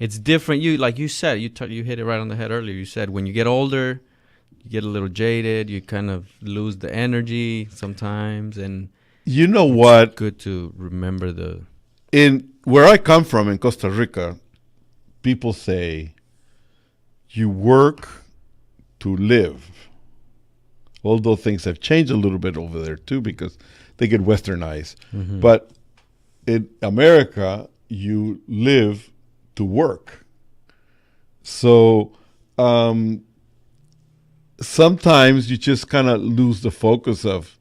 it's different. You like you said, you hit it right on the head earlier. You said when you get older, you get a little jaded. You kind of lose the energy sometimes, and You know what? good to remember the. In where I come from in Costa Rica, people say you work to live. Although things have changed a little bit over there too because they get westernized. But in America, you live to work. So sometimes you just kind of lose the focus of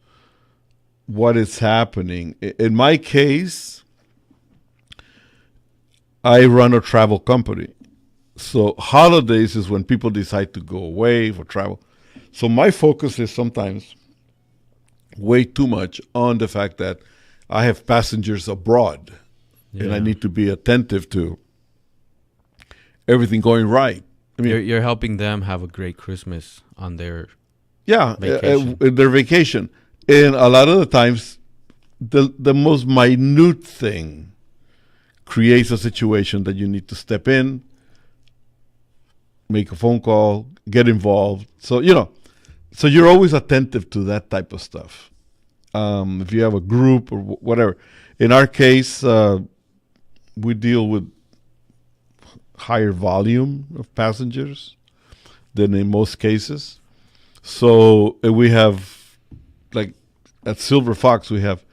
what is happening. In my case, I run a travel company. So holidays is when people decide to go away for travel. So my focus is sometimes way too much on the fact that I have passengers abroad and I need to be attentive to everything going right. I mean, You're helping them have a great Christmas on their vacation. Their vacation. And a lot of the times, the most minute thing creates a situation that you need to step in, make a phone call, get involved. So, so you're always attentive to that type of stuff. If you have a group or whatever. In our case, we deal with higher volume of passengers than in most cases. So we have, like at Silver Fox, we have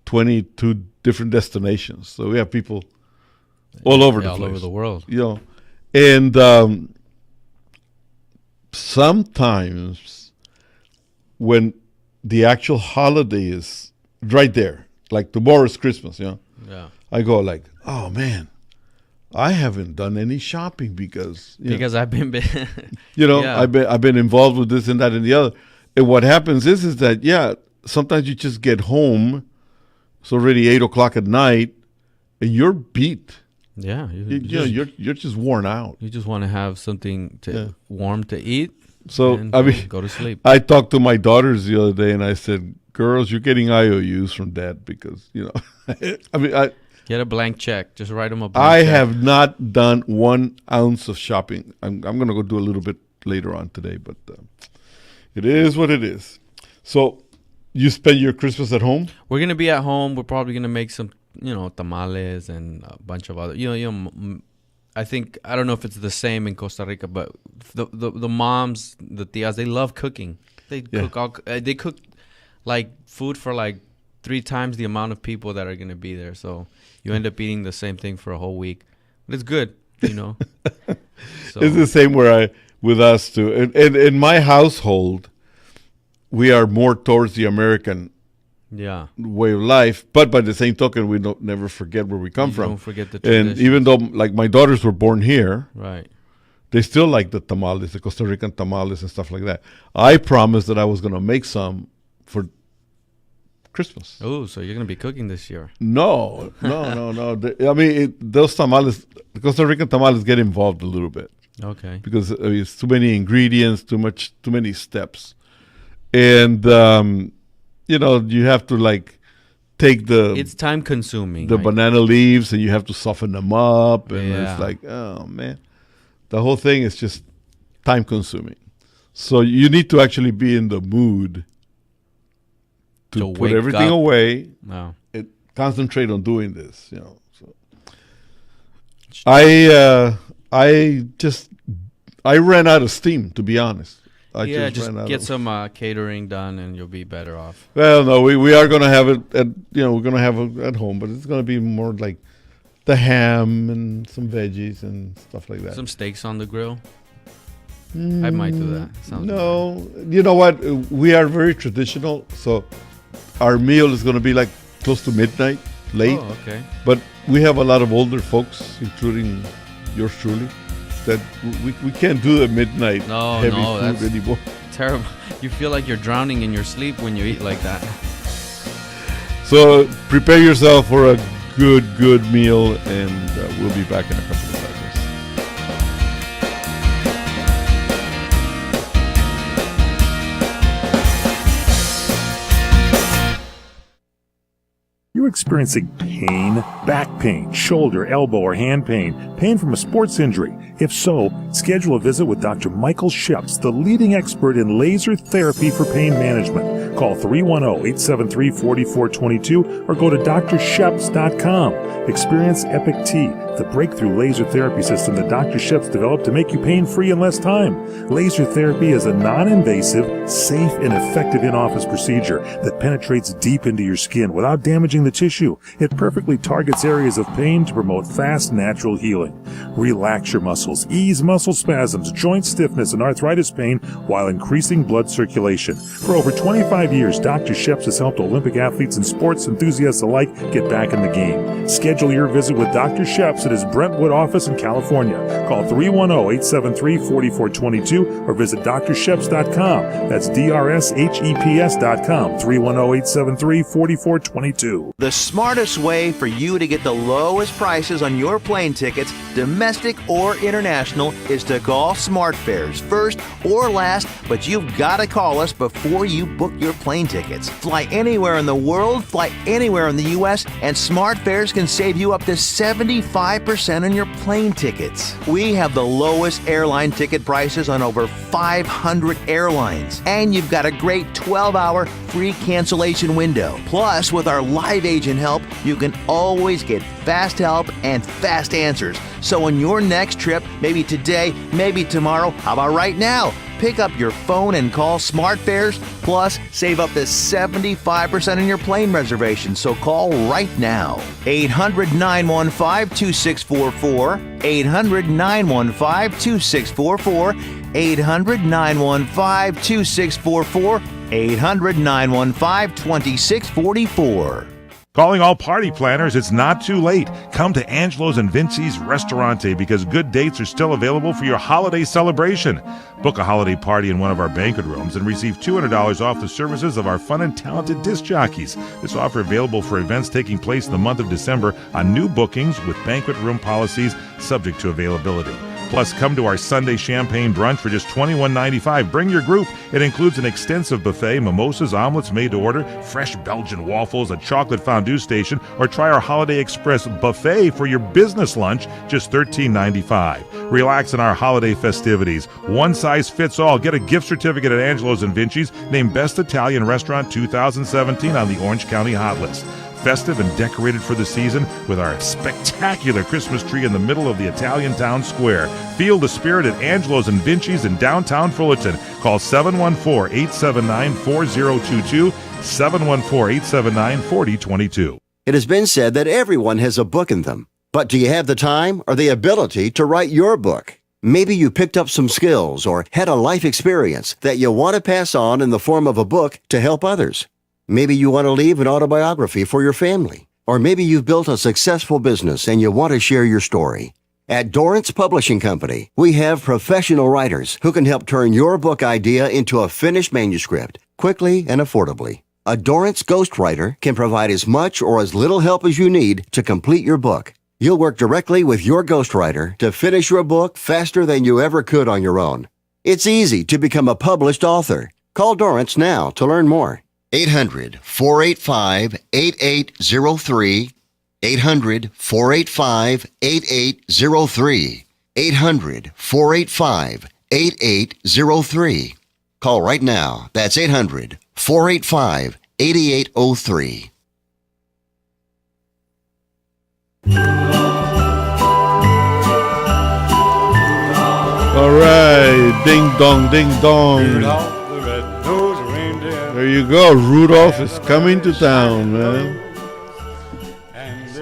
22 different destinations. So we have people all over the place. All over the world. And sometimes when the actual holiday is right there, like tomorrow is Christmas, I go like, oh man, I haven't done any shopping because I've been I've been involved with this and that and the other. And what happens is that sometimes you just get home, it's already 8:00 at night, and you're beat. Yeah, you're just worn out. You just want to have something warm to eat. So and go to sleep. I talked to my daughters the other day, and I said, "Girls, you're getting IOUs from Dad because Get a blank check. Just write them a blank check. I have not done 1 ounce of shopping. I'm going to go do a little bit later on today, but it is what it is. So you spend your Christmas at home? We're going to be at home. We're probably going to make some, tamales and a bunch of other, I think, I don't know if it's the same in Costa Rica, but the moms, the tias, they love cooking. They cook like food for like 3 times the amount of people that are going to be there. So you end up eating the same thing for a whole week. But it's good, So. It's the same with us too. And in my household, we are more towards the American way of life. But by the same token, we don't never forget where we come from. Don't forget the traditions. And even though like my daughters were born here, right, they still like the tamales, the Costa Rican tamales and stuff like that. I promised that I was going to make some for Christmas. Oh, so you're going to be cooking this year? No. Those tamales, the Costa Rican tamales get involved a little bit. Okay. Because it's too many ingredients, too many steps. And, you have to like take it's time consuming. The banana leaves and you have to soften them up. And it's like, oh man, the whole thing is just time consuming. So you need to actually be in the mood to put everything away and concentrate on doing this, So I ran out of steam, to be honest. Just get some catering done and you'll be better off. Well, no, we are going to have it we're going to have it at home, but it's going to be more like the ham and some veggies and stuff like that. Some steaks on the grill. I might do that. No, you know what? We are very traditional, so our meal is going to be like close to midnight, late. Oh, okay. But we have a lot of older folks, including yours truly, that we can't do the midnight heavy food anymore. Terrible. You feel like you're drowning in your sleep when you eat like that. So prepare yourself for a good meal, and we'll be back in a couple of seconds. you experiencing pain? Back pain, shoulder, elbow, or hand pain? Pain from a sports injury? If so, schedule a visit with Dr. Michael Sheps, the leading expert in laser therapy for pain management. Call 310-873-4422 or go to drsheps.com. Experience Epic T, the breakthrough laser therapy system that Dr. Sheps developed to make you pain-free in less time. Laser therapy is a non-invasive, safe, and effective in-office procedure that penetrates deep into your skin without damaging the tissue. It perfectly targets areas of pain to promote fast, natural healing. Relax your muscles, ease muscle spasms, joint stiffness, and arthritis pain while increasing blood circulation. For over 25 years, Dr. Sheps has helped Olympic athletes and sports enthusiasts alike get back in the game. Schedule your visit with Dr. Sheps at his Brentwood office in California. Call 310-873-4422 or visit drsheps.com. That's DRSHEPS.com. 310-873-4422. The smartest way for you to get the lowest prices on your plane tickets, domestic or international, is to call SmartFares first or last, but you've got to call us before you book your plane tickets. Fly anywhere in the world, fly anywhere in the U.S., and SmartFares can save you up to 75% on your plane tickets. We have the lowest airline ticket prices on over 500 airlines, and you've got a great 12-hour free cancellation window. Plus, with our live agent help, you can always get fast help and fast answers. So on your next trip, maybe today, maybe tomorrow, how about right now? Pick up your phone and call SmartFares, plus save up to 75% on your plane reservation. So call right now. 800-915-2644, 800-915-2644, 800-915-2644, 800-915-2644. Calling all party planners, it's not too late. Come to Angelo's and Vinci's Restaurante because good dates are still available for your holiday celebration. Book a holiday party in one of our banquet rooms and receive $200 off the services of our fun and talented disc jockeys. This offer available for events taking place in the month of December on new bookings with banquet room policies subject to availability. Plus, come to our Sunday champagne brunch for just $21.95. Bring your group. It includes an extensive buffet, mimosas, omelets made to order, fresh Belgian waffles, a chocolate fondue station, or try our Holiday Express buffet for your business lunch, just $13.95. Relax in our holiday festivities. One size fits all. Get a gift certificate at Angelo's and Vinci's, named Best Italian Restaurant 2017 on the Orange County Hot List. Festive and decorated for the season with our spectacular Christmas tree in the middle of the Italian town square. Feel the spirit at Angelo's and Vinci's in downtown Fullerton. Call 714-879-4022, 714-879-4022. It has been said that everyone has a book in them. But do you have the time or the ability to write your book? Maybe you picked up some skills or had a life experience that you want to pass on in the form of a book to help others. Maybe you want to leave an autobiography for your family. Or maybe you've built a successful business and you want to share your story. At Dorrance Publishing Company, we have professional writers who can help turn your book idea into a finished manuscript quickly and affordably. A Dorrance ghostwriter can provide as much or as little help as you need to complete your book. You'll work directly with your ghostwriter to finish your book faster than you ever could on your own. It's easy to become a published author. Call Dorrance now to learn more. 800-485-8803, 800-485-8803, 800-485-8803. Call right now. That's 800-485-8803. All right, ding dong, ding dong. There you go. Rudolph is coming to town, man.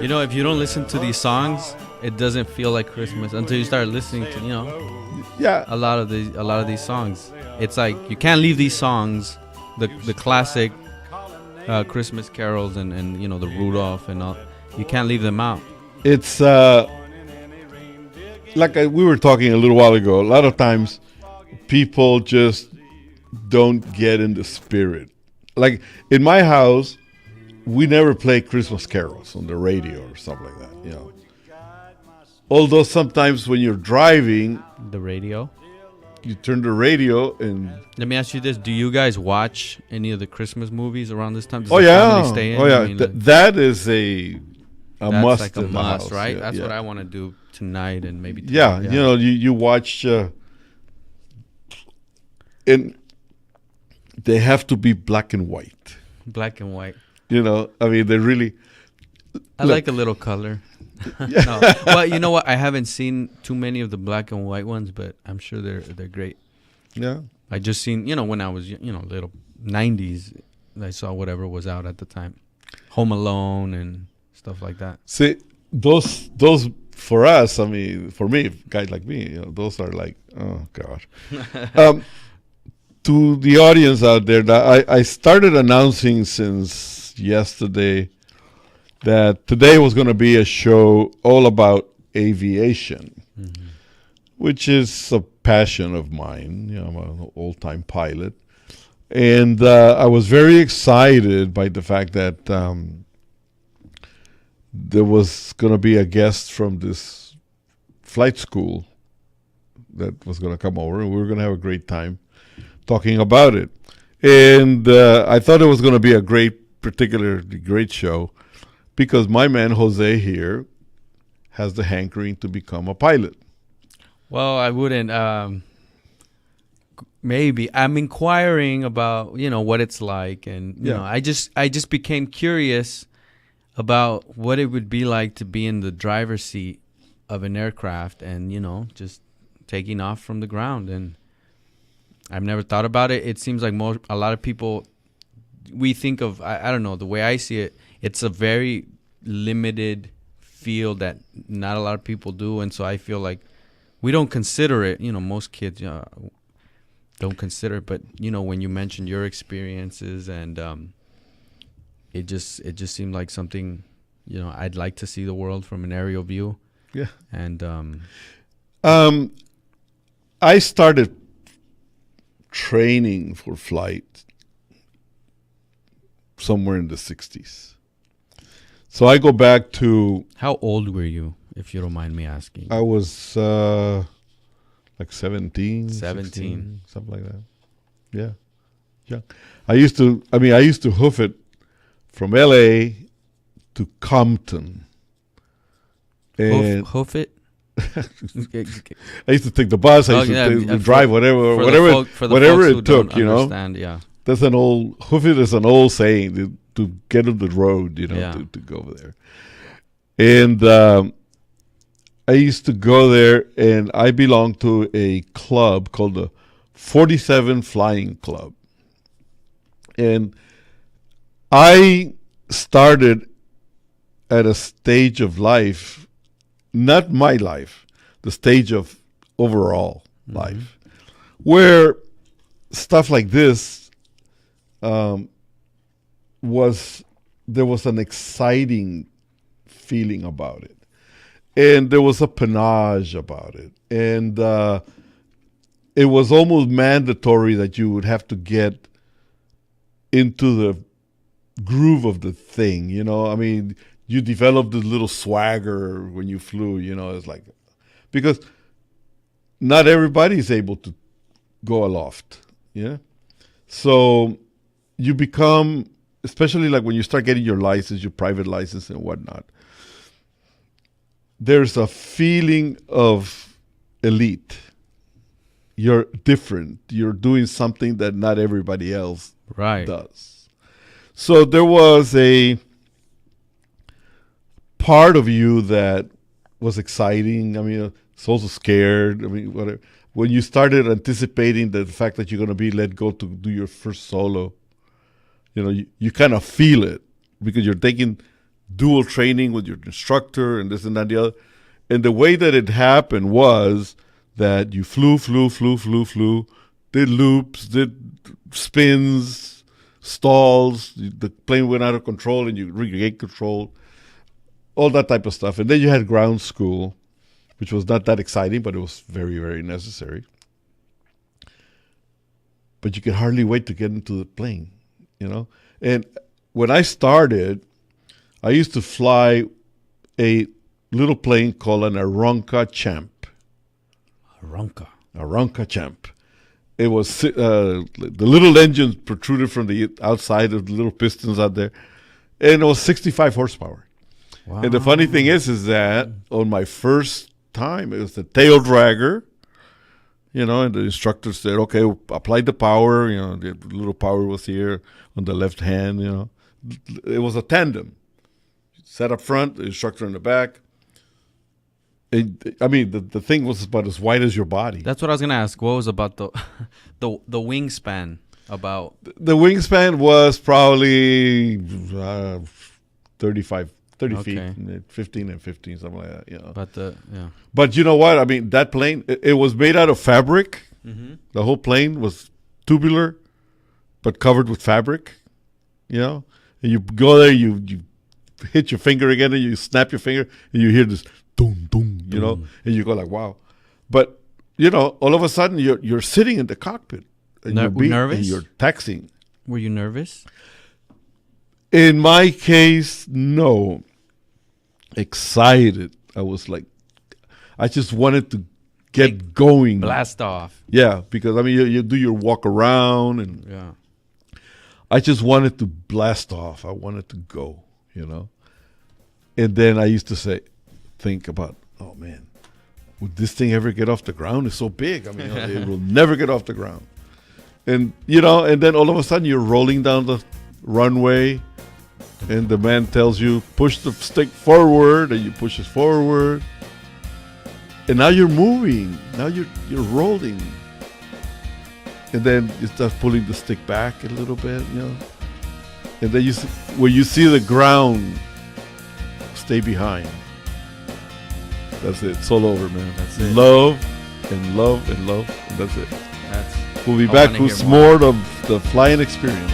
You know, if you don't listen to these songs, it doesn't feel like Christmas until you start listening to, Yeah. a lot of these songs. It's like you can't leave these songs, the classic Christmas carols and the Rudolph and all. You can't leave them out. It's like we were talking a little while ago. A lot of times, people just don't get in the spirit. Like in my house, we never play Christmas carols on the radio or something like that. Although sometimes when you're driving, The radio. you turn the radio and Let me ask you this: do you guys watch any of the Christmas movies around this time? Does oh the yeah, family stay in? oh yeah, I mean, like, that is a that's must like a in the must, house. right? Yeah, That's yeah. what I want to do tonight and maybe Yeah, tomorrow. you know, you watch, and they have to be black and white. black and white. You know, I mean, they really. I Look. like a little color. No. Well, you know what? I haven't seen too many of the black and white ones, but I'm sure they're great. Yeah. I just seen, when I was, little 90s, I saw whatever was out at the time. Home Alone and stuff like that. See, those for us, I mean, for me, guys like me, those are like, oh God. To the audience out there, that I started announcing since yesterday that today was going to be a show all about aviation, which is a passion of mine. I'm an old-time pilot. And I was very excited by the fact that there was going to be a guest from this flight school that was going to come over, and we were going to have a great time talking about it. And I thought it was going to be a particularly great show, because my man Jose here has the hankering to become a pilot. Well, I wouldn't. Maybe I'm inquiring about what it's like, and you know, I just became curious about what it would be like to be in the driver's seat of an aircraft, and just taking off from the ground. And I've never thought about it. It seems like a lot of people, we think of, I don't know, the way I see it, it's a very limited field that not a lot of people do, and so I feel like we don't consider it. Most kids don't consider it, but when you mentioned your experiences, and it just seemed like something, I'd like to see the world from an aerial view. Yeah. And I started training for flight somewhere in the 60s. So I go back to... How old were you, if you don't mind me asking? I was like 17. 17. Something like that. Yeah. Yeah. I used to hoof it from LA to Compton. And Hoof it? I used to take the bus. I used to drive whatever it took. Yeah. That's an old hoof it is an old saying to get on the road. Yeah. To go over there. And I used to go there, and I belonged to a club called the 47 Flying Club. And I started at a stage of life, not my life, the stage of overall life, where stuff like this there was an exciting feeling about it. And there was a panache about it. And it was almost mandatory that you would have to get into the groove of the thing, I mean, you developed this little swagger when you flew, it's like, because not everybody is able to go aloft, yeah? So you become, especially like when you start getting your license, your private license and whatnot, there's a feeling of elite. You're different. You're doing something that not everybody else does. So there was a part of you that was exciting. I mean, it's also scared. I mean, whatever. When you started anticipating the fact that you're going to be let go to do your first solo, you kind of feel it, because you're taking dual training with your instructor and this and that and the other. And the way that it happened was that you flew, did loops, did spins, stalls, the plane went out of control and you regained control, all that type of stuff. And then you had ground school, which was not that exciting, but it was very, very necessary. But you could hardly wait to get into the plane, And when I started, I used to fly a little plane called an Aeronca Champ. Aeronca. a Ronca Champ. It was the little engine protruded from the outside of the little pistons out there, and it was 65 horsepower. Wow. And the funny thing is that on my first time, it was the tail dragger, and the instructor said, okay, apply the power, the little power was here on the left hand, It was a tandem. Set up front, the instructor in the back. The thing was about as wide as your body. That's what I was gonna ask. What was about the wingspan? About the wingspan was probably 30 feet, 15 and 15, something like that. But you know what? That plane, it was made out of fabric. Mm-hmm. The whole plane was tubular, but covered with fabric. And you go there, you hit your finger again, and you snap your finger, and you hear this. Doom, doom, and you go like, wow. But, all of a sudden you're sitting in the cockpit and nervous? And you're taxiing. Were you nervous? In my case, no. Excited. I was like, I just wanted to get going. Blast off. Yeah, because, you do your walk around and I just wanted to blast off. I wanted to go, And then I used to think about, oh man, would this thing ever get off the ground? It's so big. It will never get off the ground. And and then all of a sudden you're rolling down the runway, and the man tells you push the stick forward, and you push it forward, and now you're moving. Now you're rolling, and then you start pulling the stick back a little bit, and then when you see the ground, stay behind. That's it. It's all over, man. That's it. Love and love and love, and that's it. We'll be back with some more of the flying experience.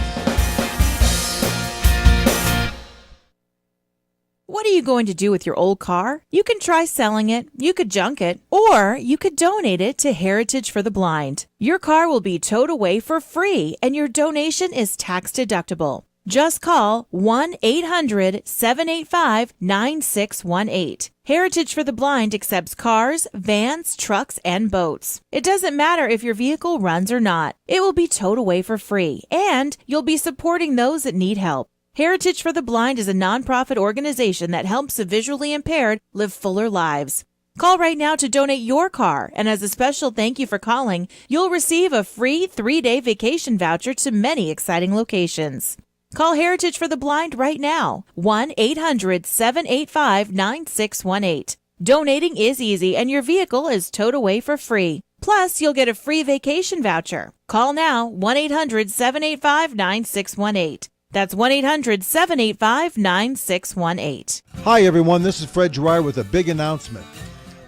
What are you going to do with your old car? You can try selling it, you could junk it, or you could donate it to Heritage for the Blind. Your car will be towed away for free, and your donation is tax deductible. Just call 1-800-785-9618. Heritage for the Blind accepts cars, vans, trucks, and boats. It doesn't matter if your vehicle runs or not. It will be towed away for free, and you'll be supporting those that need help. Heritage for the Blind is a nonprofit organization that helps the visually impaired live fuller lives. Call right now to donate your car, and as a special thank you for calling, you'll receive a free 3-day vacation voucher to many exciting locations. Call Heritage for the Blind right now, 1-800-785-9618. Donating is easy, and your vehicle is towed away for free. Plus, you'll get a free vacation voucher. Call now, 1-800-785-9618. That's 1-800-785-9618. Hi, everyone. This is Fred Dwyer with a big announcement.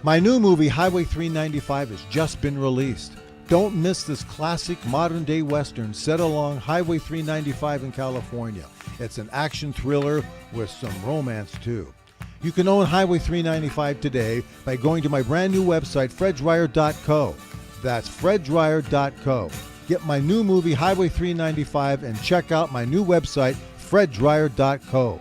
My new movie, Highway 395, has just been released. Don't miss this classic modern-day Western set along Highway 395 in California. It's an action thriller with some romance, too. You can own Highway 395 today by going to my brand new website, freddryer.co. That's freddryer.co. Get my new movie, Highway 395, and check out my new website, freddryer.co.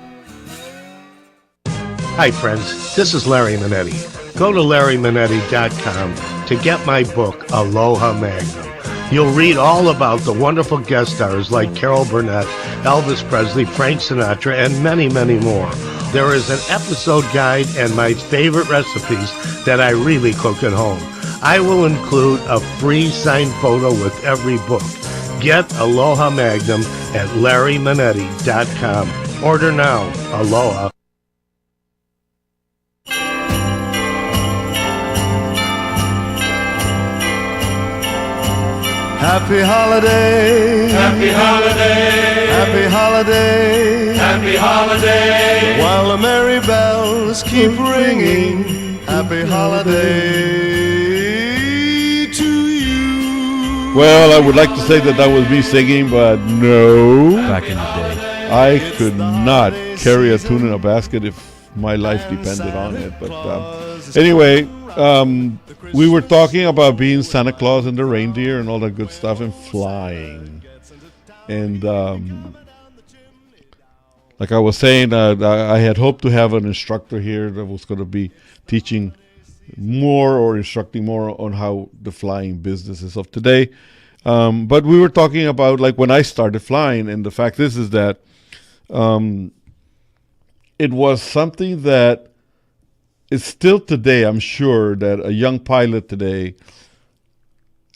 Hi, friends. This is Larry Minetti. Go to larryminetti.com to get my book, Aloha Magnum. You'll read all about the wonderful guest stars like Carol Burnett, Elvis Presley, Frank Sinatra, and many, many more. There is an episode guide and my favorite recipes that I really cook at home. I will include a free signed photo with every book. Get Aloha Magnum at larryminetti.com. Order now. Aloha. Happy holiday, happy holiday, happy holiday, happy holiday. While the merry bells keep ringing, happy holiday to you. Well, I would like to say that was me singing, but no. Back in the day. I could not carry a tune in a basket if my life depended on it. But anyway, we were talking about being Santa Claus and the reindeer and all that good stuff and flying. And like I was saying, I had hoped to have an instructor here that was going to be teaching more or instructing more on how the flying business is of today. But we were talking about like when I started flying, and the fact is that it was something that is still today. I'm sure that a young pilot today,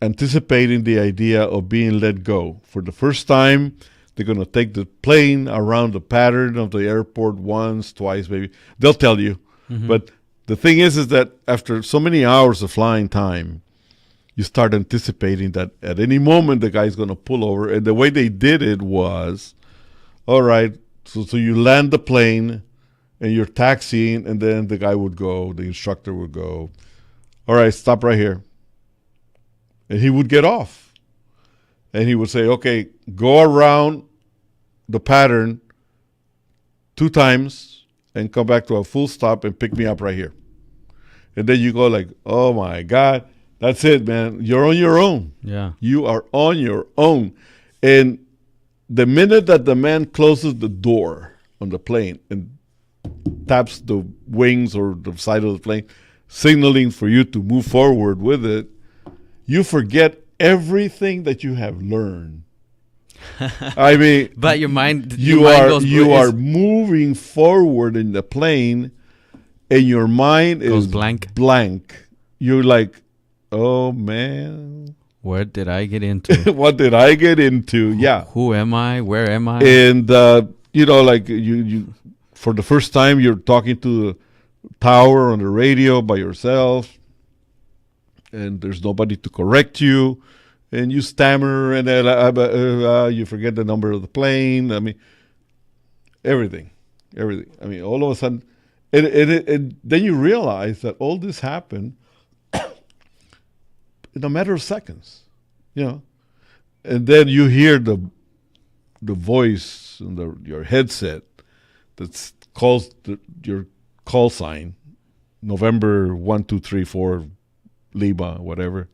anticipating the idea of being let go for the first time, they're going to take the plane around the pattern of the airport once, twice, maybe. They'll tell you. But the thing is that after so many hours of flying time, you start anticipating that at any moment the guy's going to pull over. And the way they did it was, all right, so you land the plane and you're taxiing, and then the guy would go, the instructor would go, all right, stop right here. And he would get off. And he would say, okay, go around the pattern 2 times and come back to a full stop and pick me up right here. And then you go like, oh my God, that's it, man. You're on your own. Yeah. You are on your own. And the minute that the man closes the door on the plane and taps the wings or the side of the plane, signaling for you to move forward with it, you forget everything that you have learned. I mean, but your mind, you are moving forward in the plane, and your mind goes is blank. You're like, oh man, where did I get into? What did I get into? Yeah. Who am I? Where am I? And like you for the first time, you're talking to the tower on the radio by yourself, and there's nobody to correct you, and you stammer, and then you forget the number of the plane. I mean, everything. I mean, all of a sudden, and then you realize that all this happened in a matter of seconds, and then you hear the voice in your headset that calls your call sign, November 1, 2, 3, 4, Lima, whatever.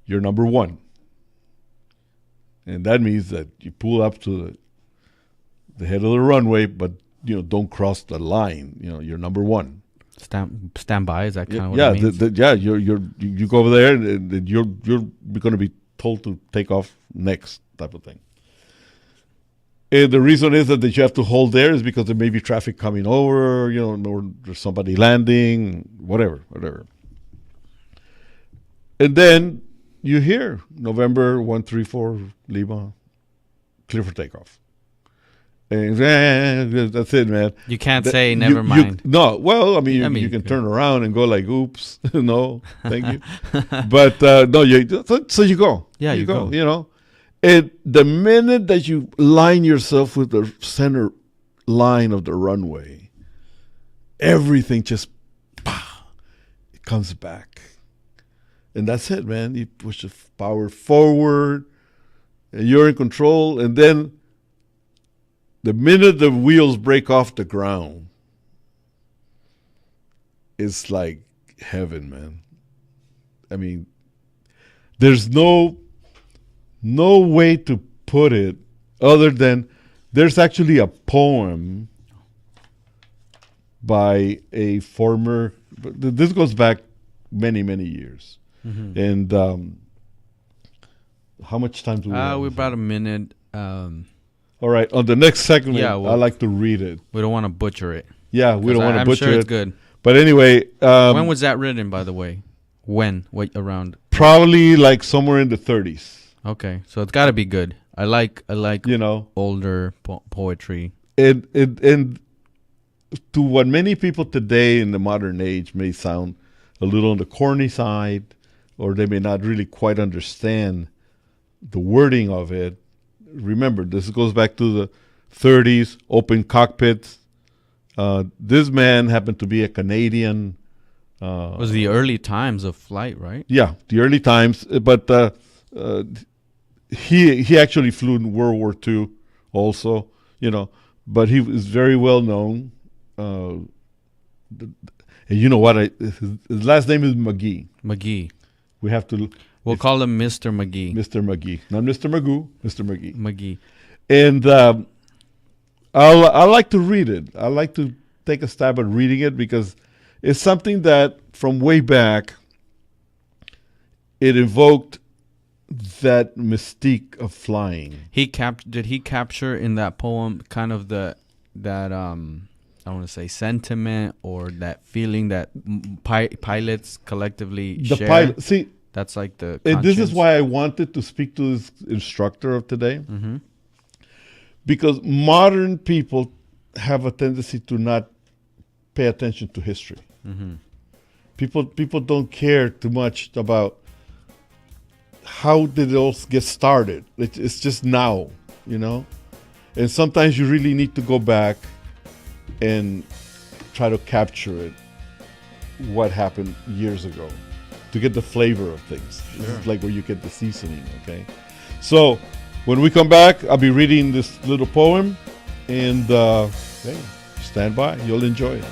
You're number 1, and that means that you pull up to the head of the runway, but don't cross the line. You're number 1. Stand by. Is that kind of what it means? You go over there, and you're going to be told to take off next, type of thing. And the reason is that you have to hold there is because there may be traffic coming over, or there's somebody landing, whatever. And then you hear November 134 Lima, clear for takeoff. And that's it, man. You can't say never mind. No, well, I mean, you can turn around and go like, oops, no, thank you. But no, so you go. Yeah, you go. And the minute that you line yourself with the center line of the runway, everything just, it comes back. And that's it, man. You push the power forward, and you're in control. And then the minute the wheels break off the ground, it's like heaven, man. I mean, there's no way to put it other than there's actually a poem by a former, this goes back many, many years. Mm-hmm. And how much time do we have? We're about a minute. All right. On the next segment, I like to read it. We don't want to butcher it. Yeah, we don't want to butcher it. I'm sure it's good. But anyway. When was that written, by the way? When? What, around? Probably like somewhere in the 30s. Okay. So it's got to be good. I like older poetry. And to what many people today in the modern age may sound a little on the corny side, or they may not really quite understand the wording of it. Remember, this goes back to the 30s, open cockpits. This man happened to be a Canadian. It was the early times of flight, right? Yeah, the early times. But he actually flew in World War II also, but he was very well known. And you know what? His last name is McGee. McGee. We have to. We'll call him Mr. McGee. Mr. McGee, not Mr. Magoo. Mr. McGee. McGee. And I like to read it. I like to take a stab at reading it because It's something that from way back, it evoked that mystique of flying. Did he capture in that poem kind of that I want to say sentiment or that feeling that pilots collectively share? That's like the conscience. This is why I wanted to speak to this instructor of today. Mm-hmm. Because modern people have a tendency to not pay attention to history. Mm-hmm. People don't care too much about how did it all get started. It's just now, you know? And sometimes you really need to go back and try to capture it, what happened years ago, to get the flavor of things. This is like where you get the seasoning, okay? So when we come back, I'll be reading this little poem, and hey, stand by. You'll enjoy it.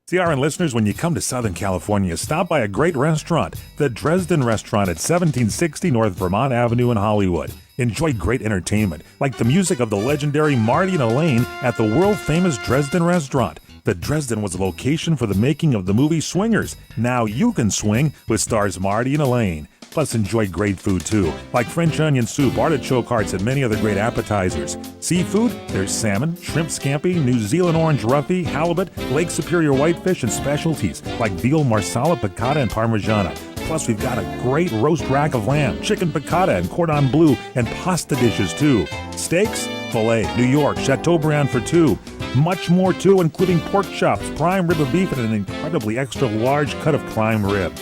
CRN listeners, when you come to Southern California, stop by a great restaurant, the Dresden Restaurant at 1760 North Vermont Avenue in Hollywood. Enjoy great entertainment, like the music of the legendary Marty and Elaine at the world-famous Dresden Restaurant. The Dresden was a location for the making of the movie Swingers. Now you can swing with stars Marty and Elaine. Plus, enjoy great food, too, like French onion soup, artichoke hearts, and many other great appetizers. Seafood, there's salmon, shrimp scampi, New Zealand orange roughy, halibut, Lake Superior whitefish, and specialties like veal, marsala, piccata, and parmigiana. Plus, we've got a great roast rack of lamb, chicken piccata, and cordon bleu, and pasta dishes, too. Steaks, filet, New York, Chateaubriand for two. Much more, too, including pork chops, prime rib of beef, and an incredibly extra large cut of prime rib.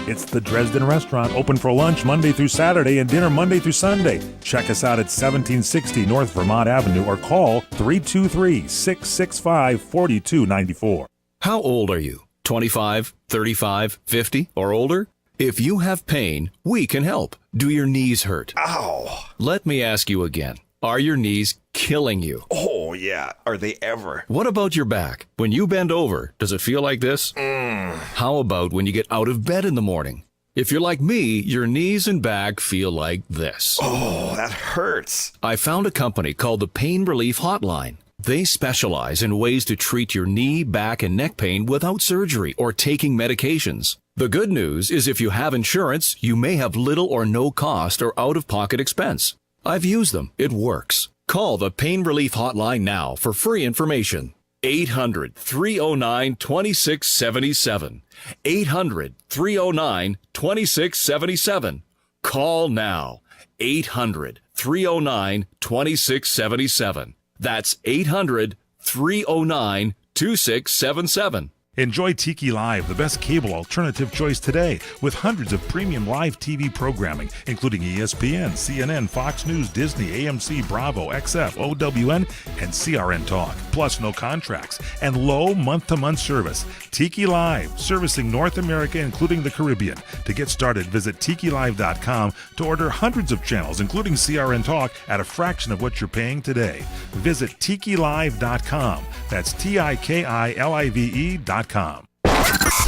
It's the Dresden Restaurant, open for lunch Monday through Saturday and dinner Monday through Sunday. Check us out at 1760 North Vermont Avenue or call 323-665-4294. How old are you? 25, 35, 50, or older? If you have pain, we can help. Do your knees hurt? Ow! Let me ask you again. Are your knees killing you? Oh, yeah. Are they ever? What about your back? When you bend over, does it feel like this? How about when you get out of bed in the morning? If you're like me, your knees and back feel like this. Oh, that hurts. I found a company called the Pain Relief Hotline. They specialize in ways to treat your knee, back, and neck pain without surgery or taking medications. The good news is if you have insurance, you may have little or no cost or out-of-pocket expense. I've used them. It works. Call the Pain Relief Hotline now for free information. 800-309-2677. 800-309-2677. Call now. 800-309-2677. That's 800-309-2677. Enjoy Tiki Live, the best cable alternative choice today, with hundreds of premium live TV programming, including ESPN, CNN, Fox News, Disney, AMC, Bravo, XF, OWN, and CRN Talk. Plus, no contracts and low month-to-month service. Tiki Live, servicing North America, including the Caribbean. To get started, visit TikiLive.com to order hundreds of channels, including CRN Talk, at a fraction of what you're paying today. Visit TikiLive.com. That's TikiLive.com.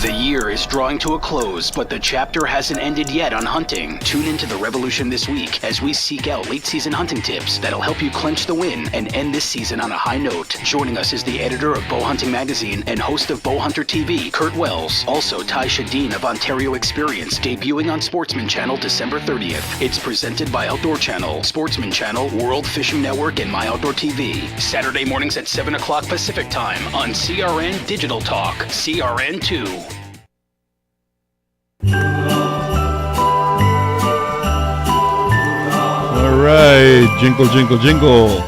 The year is drawing to a close, but the chapter hasn't ended yet on hunting. Tune into The Revolution this week as we seek out late-season hunting tips that'll help you clinch the win and end this season on a high note. Joining us is the editor of Bow Hunting Magazine and host of Bow Hunter TV, Kurt Wells. Also, Ty Shadeen of Ontario Experience, debuting on Sportsman Channel December 30th. It's presented by Outdoor Channel, Sportsman Channel, World Fishing Network, and My Outdoor TV. Saturday mornings at 7 o'clock Pacific Time on CRN Digital Talk, CRN2. All right, jingle, jingle, jingle.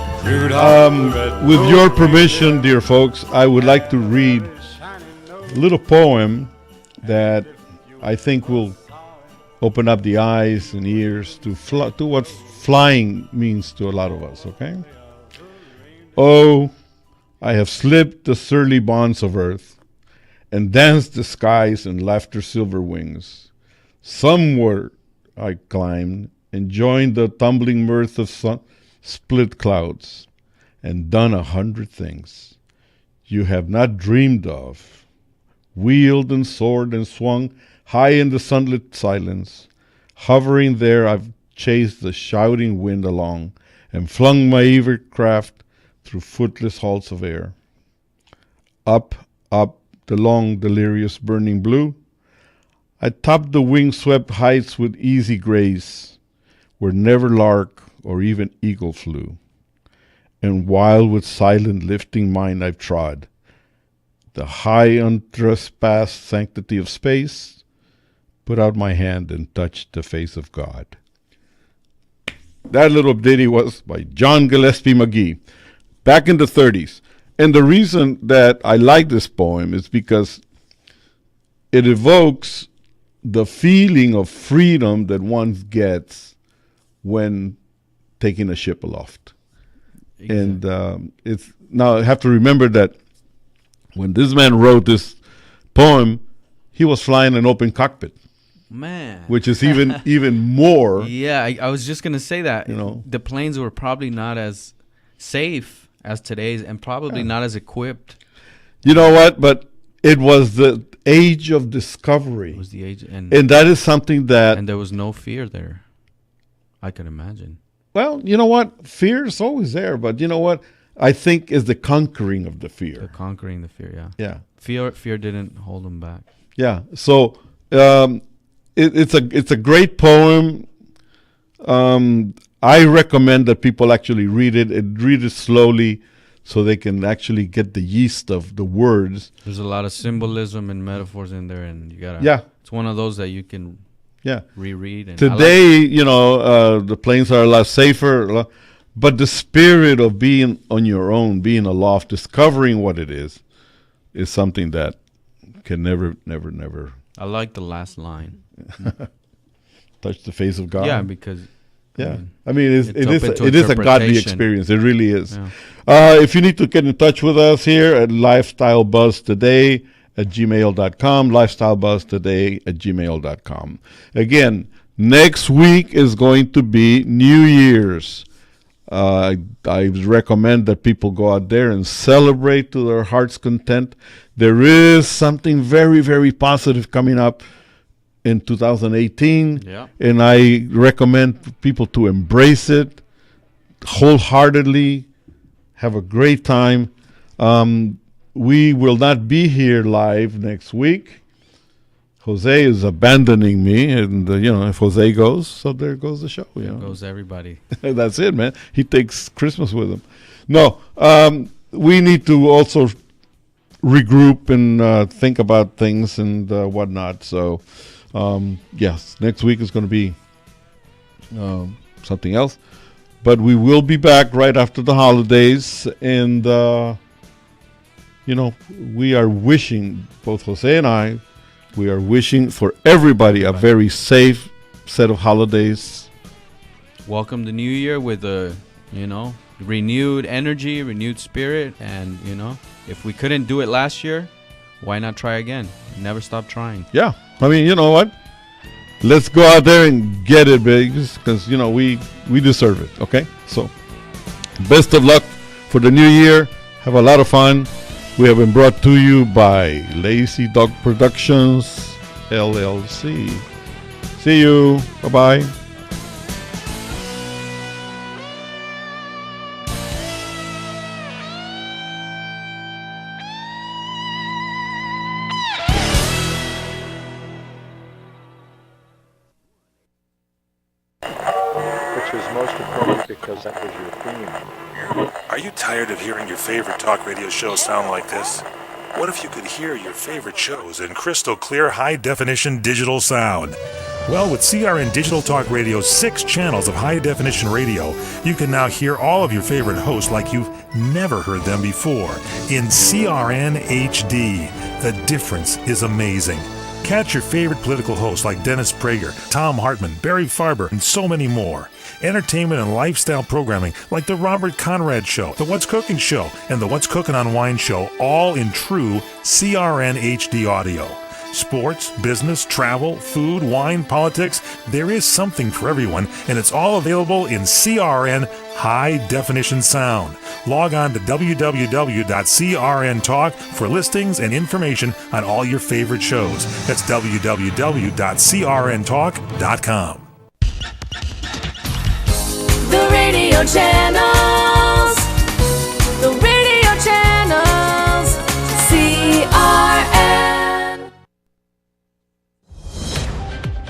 With your permission, dear folks, I would like to read a little poem that I think will open up the eyes and ears to what flying means to a lot of us, okay? Oh, I have slipped the surly bonds of earth and danced the skies in laughter silver wings. Somewhere I climbed and joined the tumbling mirth of split clouds, and done 100 things you have not dreamed of, wheeled and soared and swung high in the sunlit silence. Hovering there, I've chased the shouting wind along and flung my eager craft through footless halls of air. Up, up the long, delirious, burning blue, I topped the wing-swept heights with easy grace, where never lark or even eagle flew. And while with silent lifting mind I've trod the high untrespassed sanctity of space, put out my hand and touched the face of God. That little ditty was by John Gillespie Magee, back in the 30s. And the reason that I like this poem is because it evokes the feeling of freedom that one gets when taking a ship aloft. Exactly. And it's now I have to remember that when this man wrote this poem, he was flying an open cockpit. Man, which is even more. Yeah, I was just gonna say that. You know, the planes were probably not as safe as today's, and probably not as equipped. You know what? But it was the age of discovery. It was the age, and that is something that. And there was no fear there. I can imagine. Well, you know what? Fear is always there, but you know what? I think is the conquering of the fear. The conquering the fear, yeah. Yeah. Fear didn't hold them back. Yeah. So it's a great poem. I recommend that people actually read it and read it slowly so they can actually get the yeast of the words. There's a lot of symbolism and metaphors in there, and you gotta. Yeah. It's one of those that you can. Yeah. Reread. And today, the planes are a lot safer, but the spirit of being on your own, being aloft, discovering what it is something that can never. I like the last line. Touch the face of God. Yeah, because. Yeah, it is a godly experience. It really is. Yeah. If you need to get in touch with us here at lifestylebuzztoday@gmail.com, lifestylebuzztoday@gmail.com. Again, next week is going to be New Year's. I recommend that people go out there and celebrate to their heart's content. There is something very, very positive coming up in 2018, and I recommend people to embrace it wholeheartedly. Have a great time. We will not be here live next week. Jose is abandoning me, and if Jose goes, so there goes the show. There goes everybody. That's it, man. He takes Christmas with him. No, we need to also regroup and think about things and whatnot. So. Yes, next week is going to be something else, but we will be back right after the holidays, and we are wishing, both Jose and I, we are wishing for everybody a very safe set of holidays. Welcome the new year with a renewed energy, renewed spirit, and if we couldn't do it last year, why not try again? Never stop trying. Yeah. I mean, you know what? Let's go out there and get it, babies, because, we deserve it, okay? So, best of luck for the new year. Have a lot of fun. We have been brought to you by Lazy Dog Productions, LLC. See you. Bye-bye. Because that was your theme. Are you tired of hearing your favorite talk radio shows sound like this? What if you could hear your favorite shows in crystal clear, high-definition digital sound? Well, with CRN Digital Talk Radio's 6 channels of high-definition radio, you can now hear all of your favorite hosts like you've never heard them before in CRN HD. The difference is amazing. Catch your favorite political hosts like Dennis Prager, Tom Hartman, Barry Farber, and so many more. Entertainment and lifestyle programming like The Robert Conrad Show, The What's Cooking Show, and The What's Cooking on Wine Show, all in true CRN HD audio. Sports, business, travel, food, wine, politics, there is something for everyone, and it's all available in CRN high definition sound. Log on to www.crntalk for listings and information on all your favorite shows. That's www.crntalk.com. The radio channels. The radio channels. CRN.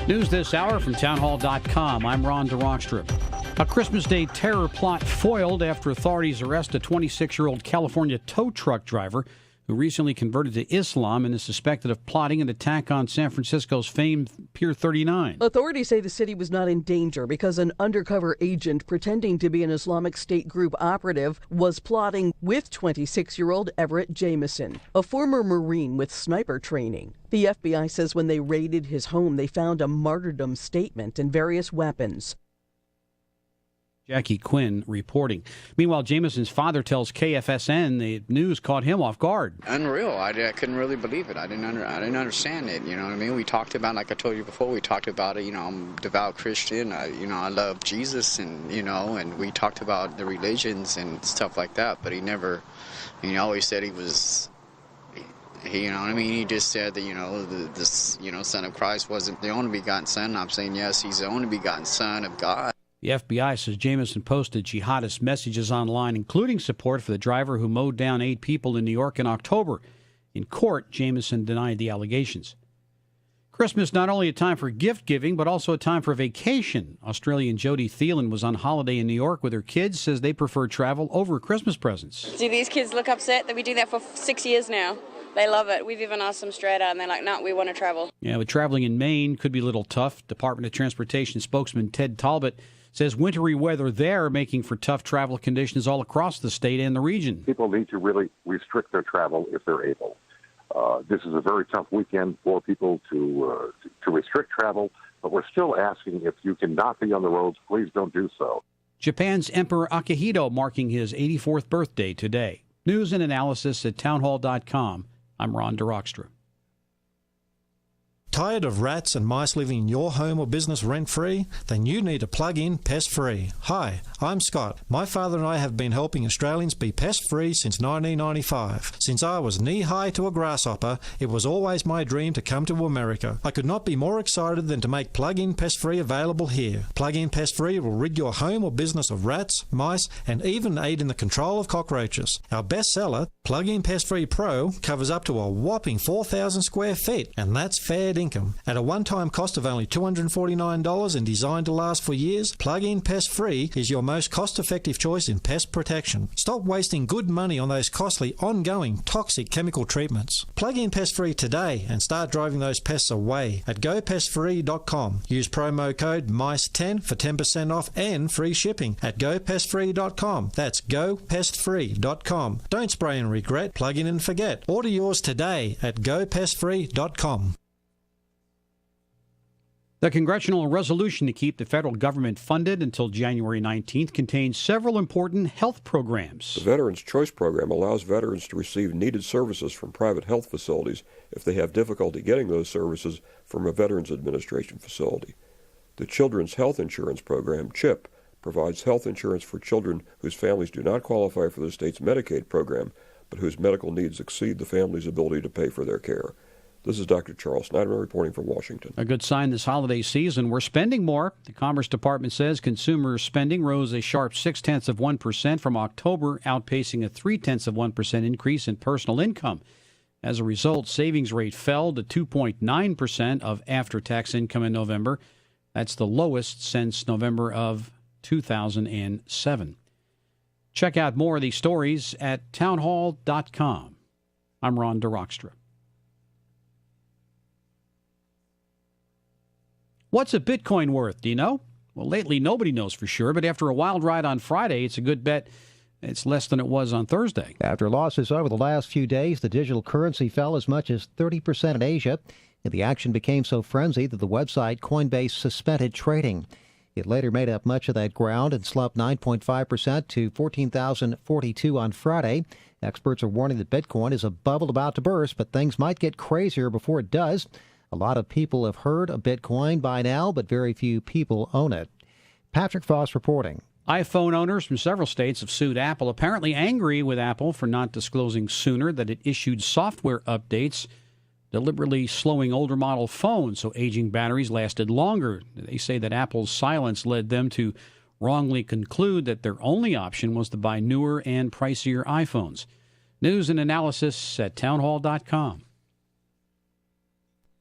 News this hour from townhall.com. I'm Ron DeRockstra. A Christmas Day terror plot foiled after authorities arrest a 26-year-old California tow truck driver who recently converted to Islam and is suspected of plotting an attack on San Francisco's famed Pier 39. Authorities say the city was not in danger because an undercover agent pretending to be an Islamic State group operative was plotting with 26-year-old Everett Jameson, a former Marine with sniper training. The FBI says when they raided his home, they found a martyrdom statement and various weapons. Jackie Quinn reporting. Meanwhile, Jameson's father tells KFSN the news caught him off guard. Unreal. I couldn't really believe it. I didn't understand it. You know what I mean? We talked about, like I told you before, we talked about it. You know, I'm a devout Christian. I love Jesus, and and we talked about the religions and stuff like that. But he always said he was. You know what I mean? He just said that the Son of Christ wasn't the only begotten Son. I'm saying yes, he's the only begotten Son of God. The FBI says Jameson posted jihadist messages online, including support for the driver who mowed down 8 people in New York in October. In court, Jameson denied the allegations. Christmas not only a time for gift giving, but also a time for vacation. Australian Jody Thielen was on holiday in New York with her kids, says they prefer travel over Christmas presents. Do these kids look upset that we do that for 6 years now? They love it. We've even asked them straight out, and they're like, no, we want to travel. Yeah, but traveling in Maine could be a little tough. Department of Transportation spokesman Ted Talbot says wintry weather there making for tough travel conditions all across the state and the region. People need to really restrict their travel if they're able. This is a very tough weekend for people to restrict travel, but we're still asking if you cannot be on the roads, please don't do so. Japan's Emperor Akihito marking his 84th birthday today. News and analysis at townhall.com. I'm Ron DeRockstra. Tired of rats and mice living in your home or business rent-free? Then you need to plug in pest-free. Hi, I'm Scott. My father and I have been helping Australians be pest-free since 1995. Since I was knee-high to a grasshopper, it was always my dream to come to America. I could not be more excited than to make Plug-in Pest-Free available here. Plug-in Pest-Free will rid your home or business of rats, mice, and even aid in the control of cockroaches. Our bestseller, Plug-in Pest-Free Pro, covers up to a whopping 4,000 square feet, and that's fair income. At a one-time cost of only $249 and designed to last for years, Plug-in Pest-Free is your most cost-effective choice in pest protection. Stop wasting good money on those costly, ongoing, toxic chemical treatments. Plug-in Pest-Free today and start driving those pests away at GoPestFree.com. Use promo code MICE10 for 10% off and free shipping at GoPestFree.com. That's GoPestFree.com. Don't spray and regret, plug in and forget. Order yours today at GoPestFree.com. The congressional resolution to keep the federal government funded until January 19th contains several important health programs. The Veterans Choice Program allows veterans to receive needed services from private health facilities if they have difficulty getting those services from a Veterans Administration facility. The Children's Health Insurance Program, CHIP, provides health insurance for children whose families do not qualify for the state's Medicaid program, but whose medical needs exceed the family's ability to pay for their care. This is Dr. Charles Snyderman reporting from Washington. A good sign this holiday season. We're spending more. The Commerce Department says consumer spending rose a sharp 0.6% from October, outpacing a 0.3% increase in personal income. As a result, savings rate fell to 2.9% of after-tax income in November. That's the lowest since November of 2007. Check out more of these stories at townhall.com. I'm Ron DeRockstra. What's a Bitcoin worth? Do you know? Well, lately nobody knows for sure, but after a wild ride on Friday, it's a good bet it's less than it was on Thursday. After losses over the last few days, the digital currency fell as much as 30% in Asia, and the action became so frenzied that the website Coinbase suspended trading. It later made up much of that ground and slumped 9.5% to 14,042 on Friday. Experts are warning that Bitcoin is a bubble about to burst, but things might get crazier before it does. A lot of people have heard of Bitcoin by now, but very few people own it. Patrick Foss reporting. iPhone owners from several states have sued Apple, apparently angry with Apple for not disclosing sooner that it issued software updates deliberately slowing older model phones so aging batteries lasted longer. They say that Apple's silence led them to wrongly conclude that their only option was to buy newer and pricier iPhones. News and analysis at townhall.com.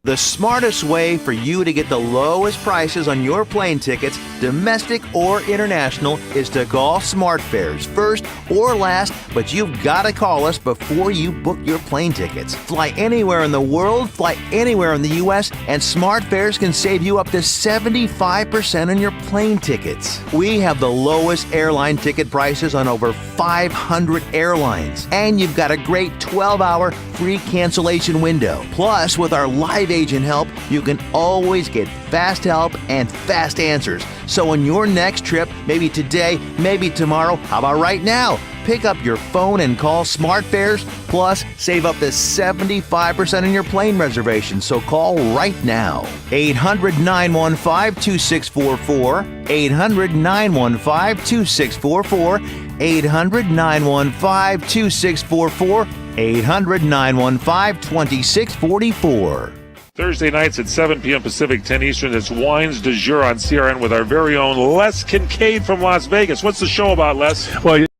The smartest way for you to get the lowest prices on your plane tickets, domestic or international, is to call SmartFares first or last, but you've got to call us before you book your plane tickets. Fly anywhere in the world, fly anywhere in the U.S., and SmartFares can save you up to 75% on your plane tickets. We have the lowest airline ticket prices on over 500 airlines, and you've got a great 12-hour free cancellation window. Plus, with our live agent help, you can always get fast help and fast answers. So on your next trip, maybe today, maybe tomorrow, how about right now? Pick up your phone and call SmartFares, plus save up to 75% on your plane reservation. So call right now. 800-915-2644, 800-915-2644, 800-915-2644, 800-915-2644. Thursday nights at 7 p.m. Pacific, 10 Eastern. It's Wines du Jour on CRN with our very own Les Kincaid from Las Vegas. What's the show about, Les? Well,